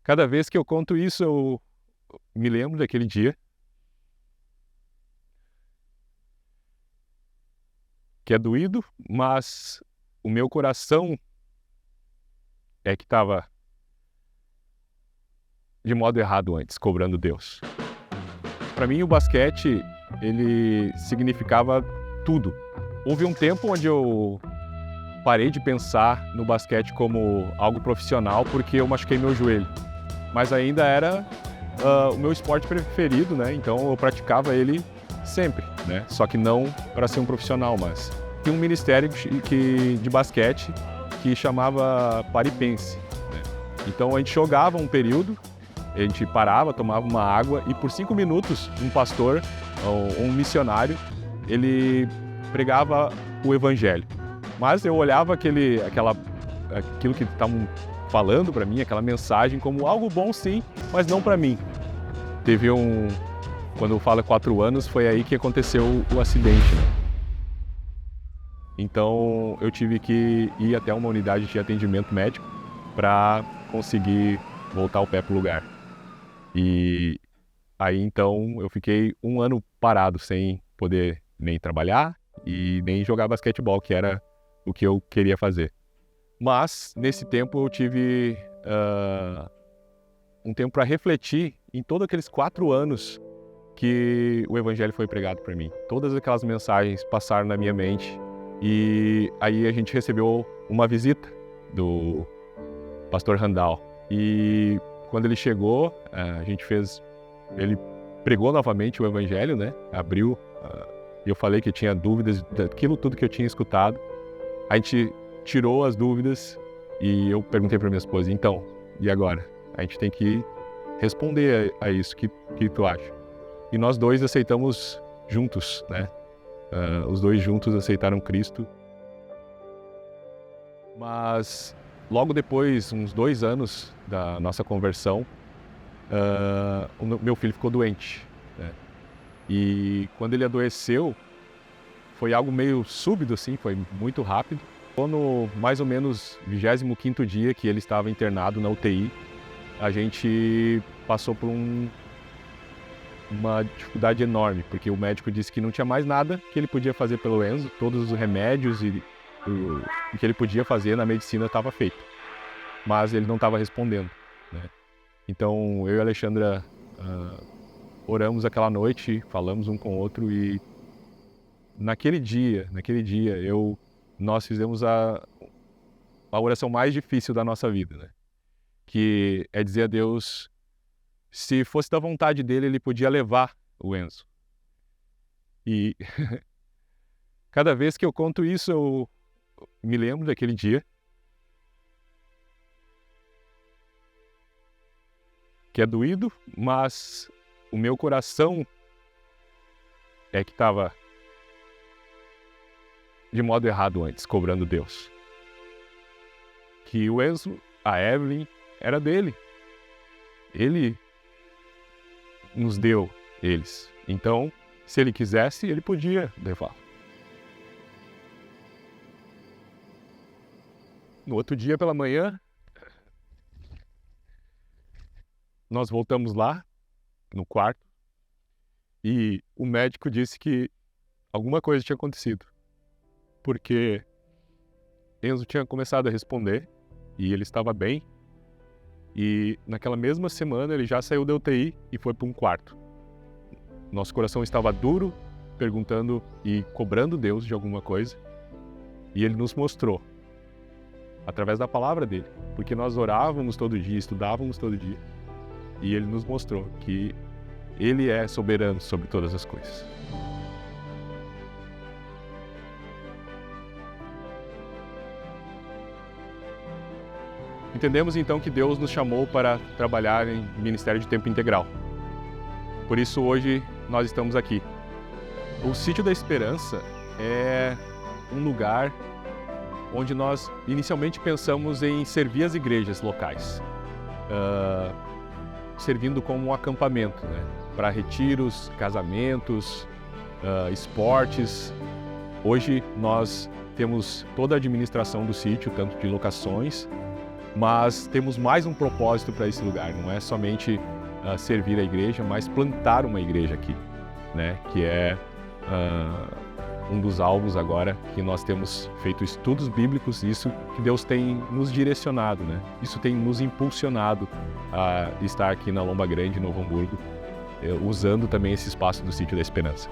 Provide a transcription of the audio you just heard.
Cada vez que eu conto isso, eu me lembro daquele dia, que é doído, mas o meu coração é que estava de modo errado antes, cobrando Deus. Para mim, o basquete, ele significava tudo. Houve um tempo onde eu parei de pensar no basquete como algo profissional porque eu machuquei meu joelho. Mas ainda era o meu esporte preferido, né? Então eu praticava ele sempre, né? Só que não para ser um profissional, mas tinha um ministério de basquete que chamava Paripense, né? Então a gente jogava um período, a gente parava, tomava uma água e por 5 minutos um pastor ou um missionário, ele pregava o evangelho. Mas eu olhava aquilo que estavam falando para mim, aquela mensagem, como algo bom sim, mas não para mim. Quando eu falo 4 anos, foi aí que aconteceu o acidente, né? Então eu tive que ir até uma unidade de atendimento médico para conseguir voltar o pé pro lugar. E aí então eu fiquei 1 ano parado sem poder nem trabalhar e nem jogar basquetebol, que era o que eu queria fazer. Mas nesse tempo eu tive um tempo para refletir em todos aqueles 4 anos que o evangelho foi pregado para mim. Todas aquelas mensagens passaram na minha mente e aí a gente recebeu uma visita do pastor Randall. E quando ele chegou, ele pregou novamente o evangelho, né? Abriu, e eu falei que tinha dúvidas daquilo tudo que eu tinha escutado. A gente tirou as dúvidas e eu perguntei para minha esposa, então, e agora? A gente tem que responder a isso, que tu acha? E nós dois aceitamos juntos, né? Os dois juntos aceitaram Cristo. Mas logo depois, uns 2 anos da nossa conversão, o meu filho ficou doente, né? E quando ele adoeceu, foi algo meio súbito, assim, foi muito rápido. No mais ou menos 25º dia que ele estava internado na UTI, a gente passou por uma dificuldade enorme, porque o médico disse que não tinha mais nada que ele podia fazer pelo Enzo, todos os remédios e o que ele podia fazer na medicina estava feito, mas ele não estava respondendo, né? Então eu e a Alexandra oramos aquela noite, falamos um com o outro e naquele dia nós fizemos a oração mais difícil da nossa vida, né? Que é dizer a Deus, se fosse da vontade dele, ele podia levar o Enzo. E cada vez que eu conto isso, eu me lembro daquele dia, que é doído, mas o meu coração é que estava de modo errado antes, cobrando Deus. Que o Enzo, a Evelyn, era dele. Ele nos deu eles. Então, se ele quisesse, ele podia levar. No outro dia pela manhã, nós voltamos lá, no quarto, e o médico disse que alguma coisa tinha acontecido. Porque Enzo tinha começado a responder, e ele estava bem, e naquela mesma semana ele já saiu da UTI e foi para um quarto. Nosso coração estava duro, perguntando e cobrando Deus de alguma coisa, e ele nos mostrou, através da palavra dele, porque nós orávamos todo dia, estudávamos todo dia, e ele nos mostrou que ele é soberano sobre todas as coisas. Entendemos então que Deus nos chamou para trabalhar em ministério de tempo integral. Por isso hoje nós estamos aqui. O Sítio da Esperança é um lugar onde nós inicialmente pensamos em servir as igrejas locais, servindo como um acampamento, né? Para retiros, casamentos, esportes. Hoje nós temos toda a administração do sítio, tanto de locações mas temos mais um propósito para esse lugar. Não é somente servir a igreja, mas plantar uma igreja aqui, né? Que é um dos alvos agora, que nós temos feito estudos bíblicos, isso que Deus tem nos direcionado, né? Isso tem nos impulsionado a estar aqui na Lomba Grande, Novo Hamburgo, usando também esse espaço do Sítio da Esperança.